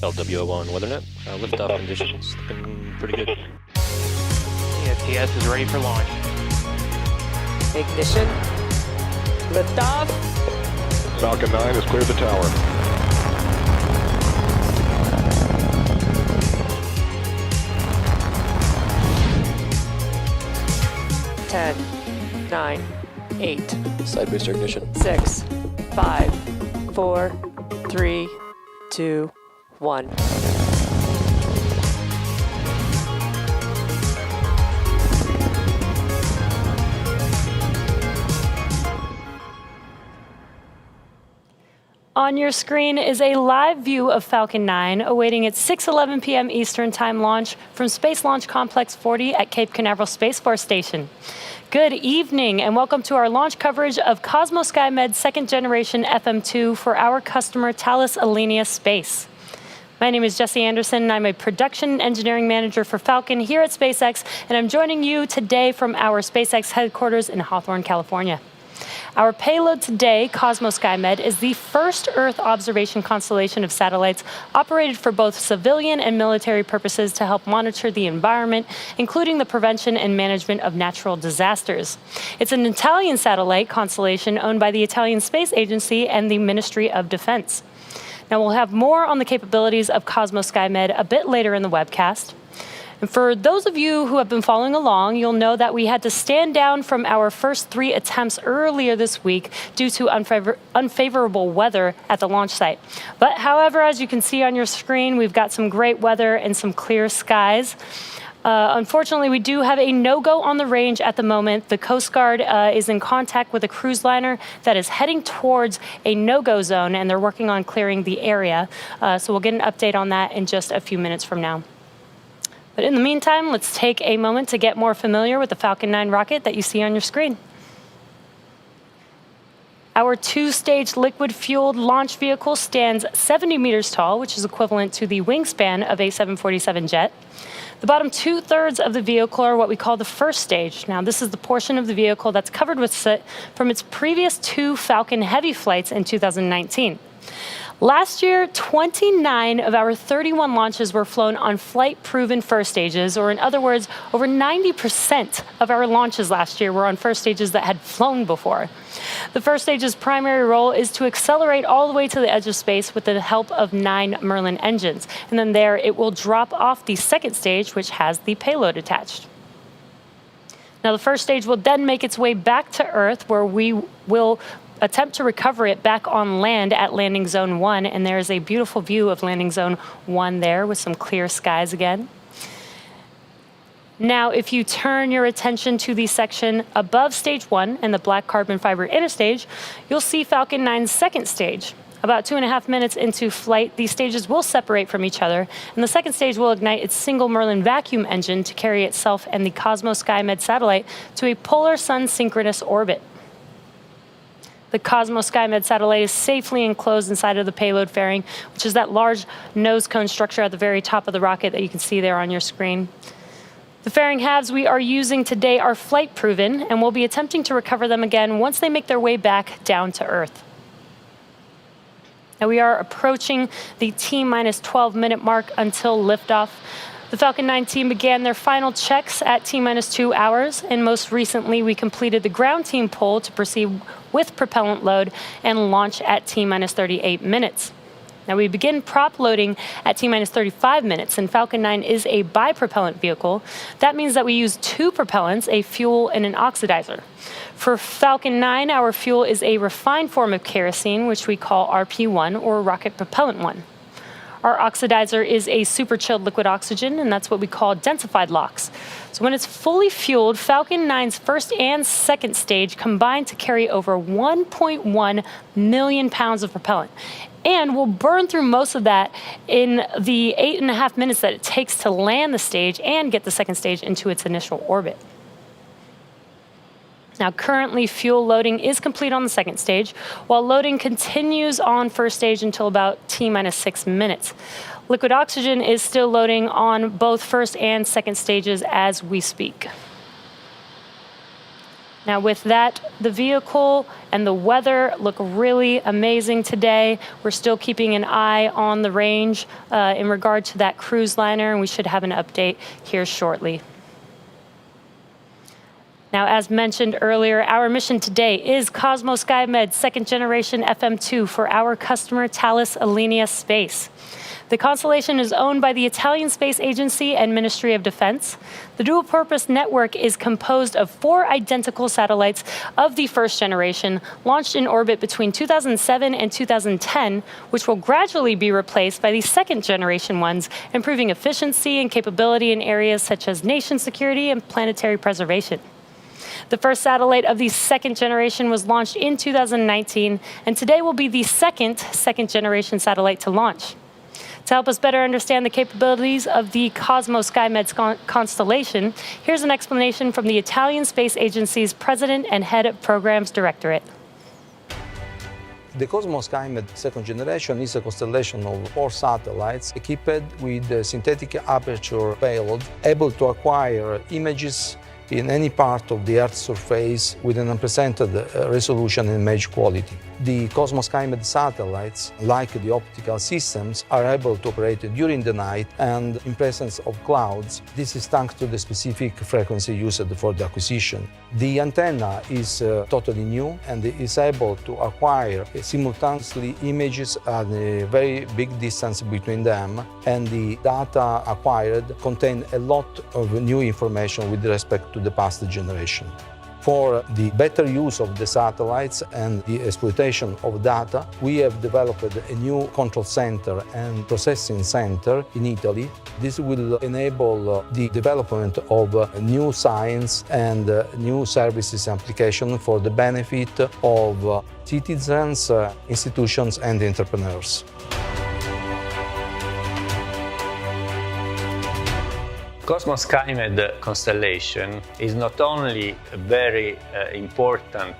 LWO1 WeatherNet. Liftoff conditions looking pretty good. TS is ready for launch. Ignition. Liftoff. Falcon 9 has cleared the tower. Ten, 9, 8, Side booster ignition. 6, 5, 4, 3, 2, 1. On your screen is a live view of Falcon 9 awaiting its 6:11 p.m. Eastern Time launch from Space Launch Complex 40 at Cape Canaveral Space Force Station. Good evening and welcome to our launch coverage of COSMO-SkyMed second generation FM2 for our customer Thales Alenia Space. My name is Jessie Anderson and I'm a production engineering manager for Falcon here at SpaceX, and I'm joining you today from our SpaceX headquarters in Hawthorne, California. Our payload today, COSMO-SkyMed, is the first Earth observation constellation of satellites operated for both civilian and military purposes to help monitor the environment, including the prevention and management of natural disasters. It's an Italian satellite constellation owned by the Italian Space Agency and the Ministry of Defense. Now, we'll have more on the capabilities of COSMO-SkyMed a bit later in the webcast. And for those of you who have been following along, you'll know that we had to stand down from our first 3 attempts earlier this week due to unfavorable weather at the launch site. But however, as you can see on your screen, we've got some great weather and some clear skies. Unfortunately, we do have a no-go on the range at the moment. The Coast Guard is in contact with a cruise liner that is heading towards a no-go zone, and they're working on clearing the area. So we'll get an update on that in just a few minutes from now. But in the meantime, let's take a moment to get more familiar with the Falcon 9 rocket that you see on your screen. Our 2-stage liquid-fueled launch vehicle stands 70 meters tall, which is equivalent to the wingspan of a 747 jet. The bottom 2/3 of the vehicle are what we call the first stage. Now, this is the portion of the vehicle that's covered with soot from its previous 2 Falcon Heavy flights in 2019. Last year, 29 of our 31 launches were flown on flight-proven first stages, or in other words, over 90% of our launches last year were on first stages that had flown before. The first stage's primary role is to accelerate all the way to the edge of space with the help of 9 Merlin engines. And then there, it will drop off the second stage, which has the payload attached. Now, the first stage will then make its way back to Earth, where we will attempt to recover it back on land at Landing Zone 1, and there is a beautiful view of Landing Zone 1 there with some clear skies again. Now, if you turn your attention to the section above Stage 1 and the black carbon fiber interstage, you'll see Falcon 9's second stage. About 2.5 minutes into flight, these stages will separate from each other, and the second stage will ignite its single Merlin vacuum engine to carry itself and the COSMO-SkyMed satellite to a polar sun synchronous orbit. The COSMO-SkyMed satellite is safely enclosed inside of the payload fairing, which is that large nose cone structure at the very top of the rocket that you can see there on your screen. The fairing halves we are using today are flight-proven, and we'll be attempting to recover them again once they make their way back down to Earth. Now, we are approaching the T-minus 12-minute mark until liftoff. The Falcon 9 team began their final checks at T-minus 2 hours, and most recently we completed the ground team pull to proceed with propellant load and launch at T-minus 38 minutes. Now, we begin prop loading at T-minus 35 minutes, and Falcon 9 is a bipropellant vehicle. That means that we use 2 propellants, a fuel and an oxidizer. For Falcon 9, our fuel is a refined form of kerosene, which we call RP1, or rocket propellant 1. Our oxidizer is a super chilled liquid oxygen, and that's what we call densified LOX. So when it's fully fueled, Falcon 9's first and second stage combine to carry over 1.1 million pounds of propellant. And we'll burn through most of that in the 8.5 minutes that it takes to land the stage and get the second stage into its initial orbit. Now, currently, fuel loading is complete on the second stage, while loading continues on first stage until about T-minus 6 minutes. Liquid oxygen is still loading on both first and second stages as we speak. Now with that, the vehicle and the weather look really amazing today. We're still keeping an eye on the range in regard to that cruise liner, and we should have an update here shortly. Now, as mentioned earlier, our mission today is COSMO-SkyMed second generation FM2 for our customer Thales Alenia Space. The constellation is owned by the Italian Space Agency and Ministry of Defense. The dual-purpose network is composed of 4 identical satellites of the first generation, launched in orbit between 2007 and 2010, which will gradually be replaced by the second generation ones, improving efficiency and capability in areas such as nation security and planetary preservation. The first satellite of the second generation was launched in 2019, and today will be the second generation satellite to launch. To help us better understand the capabilities of the COSMO-SkyMed constellation, here's an explanation from the Italian Space Agency's President and Head of Programs Directorate. The COSMO-SkyMed second generation is a constellation of 4 satellites equipped with a synthetic aperture payload able to acquire images in any part of the Earth's surface with an unprecedented resolution and image quality. The COSMO-SkyMed satellites, like the optical systems, are able to operate during the night and in presence of clouds. This is thanks to the specific frequency used for the acquisition. The antenna is totally new and is able to acquire simultaneously images at a very big distance between them, and the data acquired contain a lot of new information with respect to the past generation. For the better use of the satellites and the exploitation of data, we have developed a new control center and processing center in Italy. This will enable the development of new science and new services application for the benefit of citizens, institutions, and entrepreneurs. COSMO-SkyMed constellation is not only a very important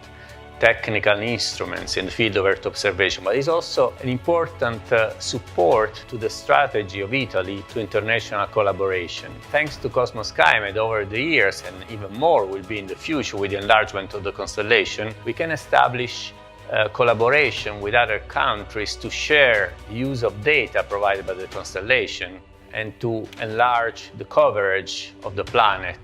technical instrument in the field of Earth observation, but is also an important support to the strategy of Italy to international collaboration. Thanks to COSMO-SkyMed over the years, and even more will be in the future with the enlargement of the constellation, we can establish collaboration with other countries to share the use of data provided by the constellation and to enlarge the coverage of the planet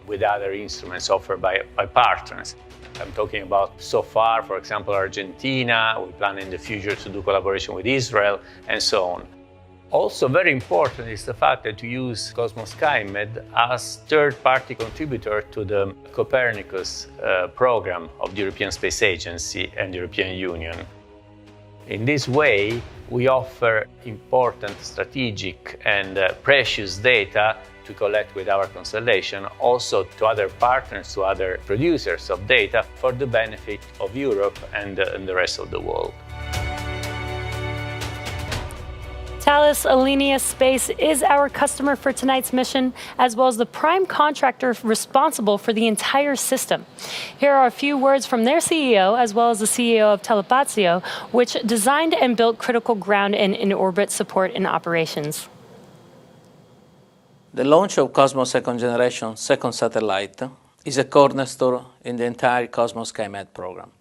with other instruments offered by partners. I'm talking about so far, for example, Argentina. We plan in the future to do collaboration with Israel, and so on. Also very important is the fact that we use COSMO-SkyMed as third-party contributor to the Copernicus program of the European Space Agency and the European Union. In this way, we offer important strategic and precious data to collect with our constellation, also to other partners, to other producers of data, for the benefit of Europe and the rest of the world. Thales Alenia Space is our customer for tonight's mission, as well as the prime contractor responsible for the entire system. Here are a few words from their CEO, as well as the CEO of Telepazio, which designed and built critical ground and in-orbit support and operations. The launch of COSMO second generation second satellite is a cornerstone in the entire COSMO-SkyMed program.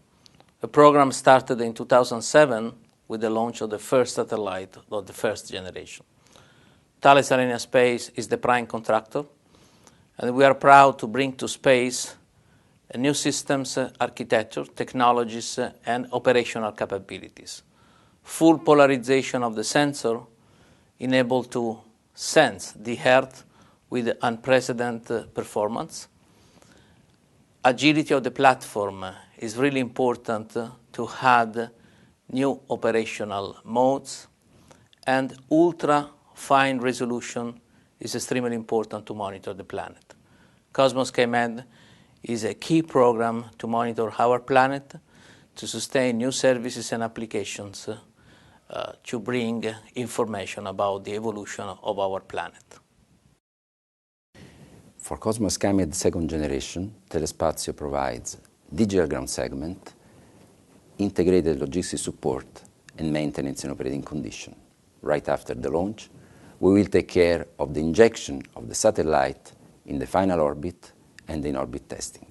The program started in 2007 with the launch of the first satellite of the first generation. Thales Alenia Space is the prime contractor, and we are proud to bring to space new systems, architecture, technologies, and operational capabilities. Full polarization of the sensor enabled to sense the Earth with unprecedented performance. Agility of the platform is really important to add new operational modes, and ultra-fine resolution is extremely important to monitor the planet. COSMO-SkyMed is a key program to monitor our planet, to sustain new services and applications, to bring information about the evolution of our planet. For COSMO-SkyMed second generation, Telespazio provides digital ground segment, integrated logistics support, and maintenance in operating condition. Right after the launch, we will take care of the injection of the satellite in the final orbit and in orbit testing.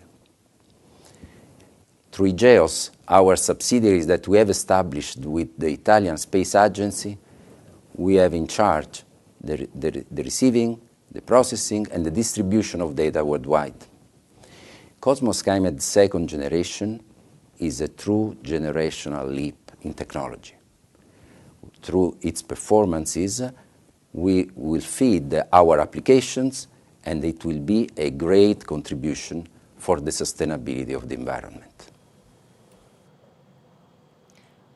Through IGEOS, our subsidiaries that we have established with the Italian Space Agency, we have in charge the receiving, the processing, and the distribution of data worldwide. COSMO-SkyMed second generation is a true generational leap in technology. Through its performances, we will feed our applications, and it will be a great contribution for the sustainability of the environment.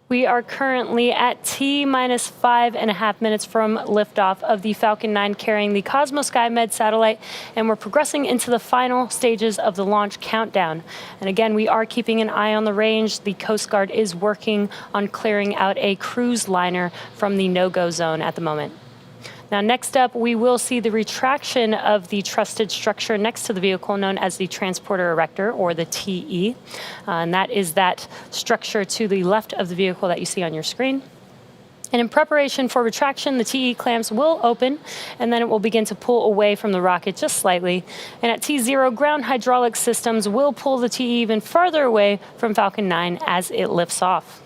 We are currently at T-minus 5.5 minutes from liftoff of the Falcon 9 carrying the COSMO-SkyMed satellite, and we're progressing into the final stages of the launch countdown. And again, we are keeping an eye on the range. The Coast Guard is working on clearing out a cruise liner from the no-go zone at the moment. Now, next up, we will see the retraction of the trusted structure next to the vehicle known as the transporter erector, or the TE. And that is that structure to the left of the vehicle that you see on your screen. And in preparation for retraction, the TE clamps will open, and then it will begin to pull away from the rocket just slightly. And at T0, ground hydraulic systems will pull the TE even further away from Falcon 9 as it lifts off.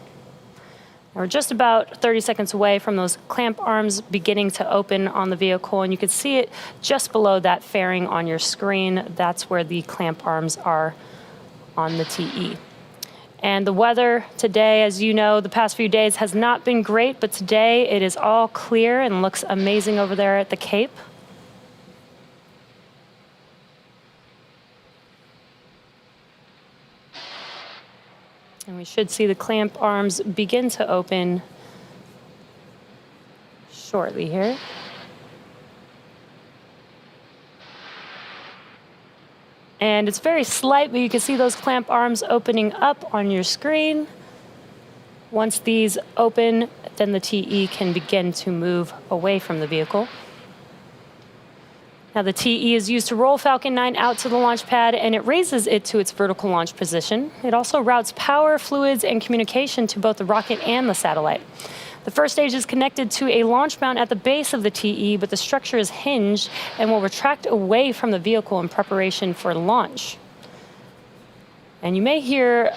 We're just about 30 seconds away from those clamp arms beginning to open on the vehicle, and you can see it just below that fairing on your screen. That's where the clamp arms are on the TE. And the weather today, as you know, the past few days has not been great, but today it is all clear and looks amazing over there at the Cape. And we should see the clamp arms begin to open shortly here. And it's very slight, but you can see those clamp arms opening up on your screen. Once these open, then the TE can begin to move away from the vehicle. Now, the TE is used to roll Falcon 9 out to the launch pad, and it raises it to its vertical launch position. It also routes power, fluids, and communication to both the rocket and the satellite. The first stage is connected to a launch mount at the base of the TE, but the structure is hinged and will retract away from the vehicle in preparation for launch. And you may hear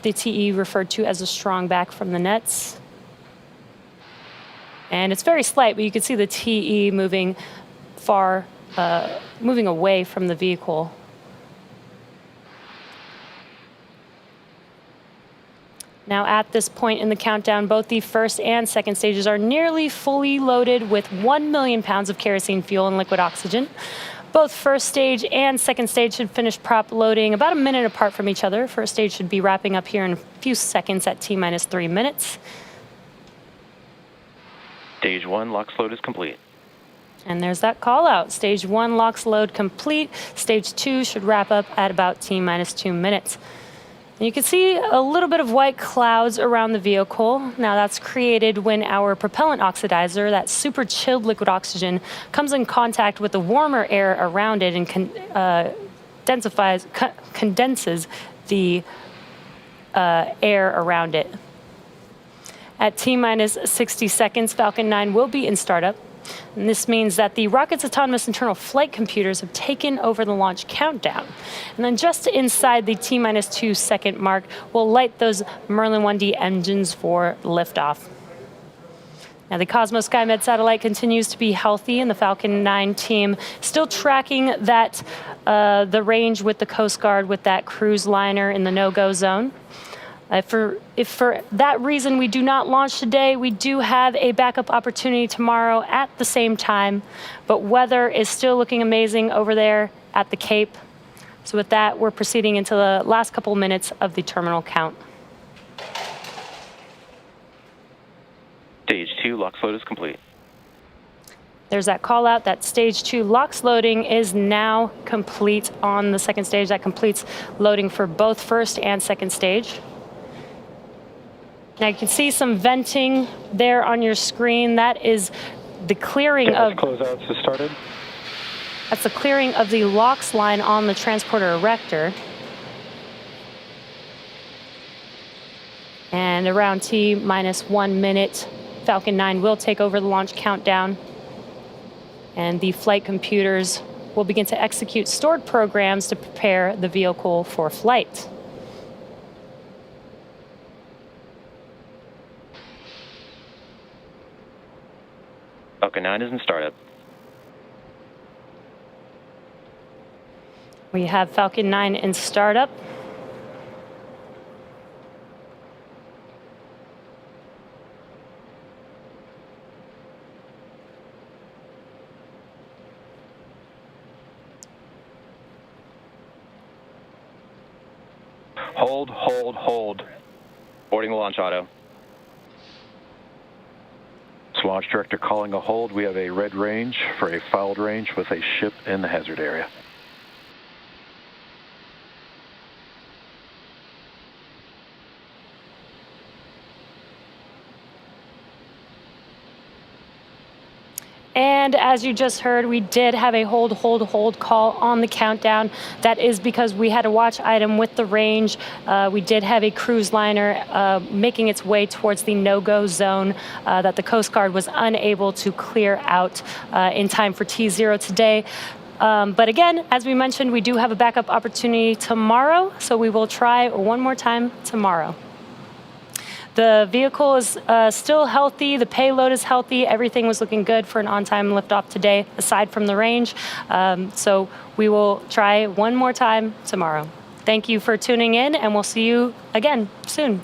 the TE referred to as a strong back from the nets. And it's very slight, but you can see the TE moving moving away from the vehicle. Now, at this point in the countdown, both the first and second stages are nearly fully loaded with 1 million pounds of kerosene fuel and liquid oxygen. Both first stage and second stage should finish prop loading about a minute apart from each other. First stage should be wrapping up here in a few seconds at T-minus 3 minutes. Stage 1 LOX load is complete. And there's that call out. Stage 1 LOX load complete. Stage 2 should wrap up at about T-minus 2 minutes. And you can see a little bit of white clouds around the vehicle. Now, that's created when our propellant oxidizer, that super chilled liquid oxygen, comes in contact with the warmer air around it and condenses the air around it. At T-minus 60 seconds, Falcon 9 will be in startup. And this means that the rocket's autonomous internal flight computers have taken over the launch countdown. And then just inside the T-minus 2 second mark, we'll light those Merlin 1D engines for liftoff. Now, the COSMO-SkyMed satellite continues to be healthy, and the Falcon 9 team still tracking that the range with the Coast Guard with that cruise liner in the no-go zone. If for that reason we do not launch today, we do have a backup opportunity tomorrow at the same time, but weather is still looking amazing over there at the Cape. So with that, we're proceeding into the last couple minutes of the terminal count. Stage 2 LOX load is complete. There's that call out that stage 2 LOX loading is now complete on the second stage. That completes loading for both first and second stage. Now, you can see some venting there on your screen. That is the clearing of... Closeouts has started. That's the clearing of the LOX line on the transporter erector. And around T-minus 1 minute, Falcon 9 will take over the launch countdown. And the flight computers will begin to execute stored programs to prepare the vehicle for flight. Falcon 9 is in startup. We have Falcon 9 in startup. Hold, hold, hold. Boarding the launch auto. Launch director calling a hold. We have a red range for a fouled range with a ship in the hazard area. And as you just heard, we did have a hold call on the countdown. That is because we had a watch item with the range. We did have a cruise liner making its way towards the no-go zone that the Coast Guard was unable to clear out in time for T0 today. But again, as we mentioned, we do have a backup opportunity tomorrow, so we will try one more time tomorrow. The vehicle is still healthy, the payload is healthy, everything was looking good for an on-time liftoff today, aside from the range. So we will try one more time tomorrow. Thank you for tuning in, and we'll see you again soon.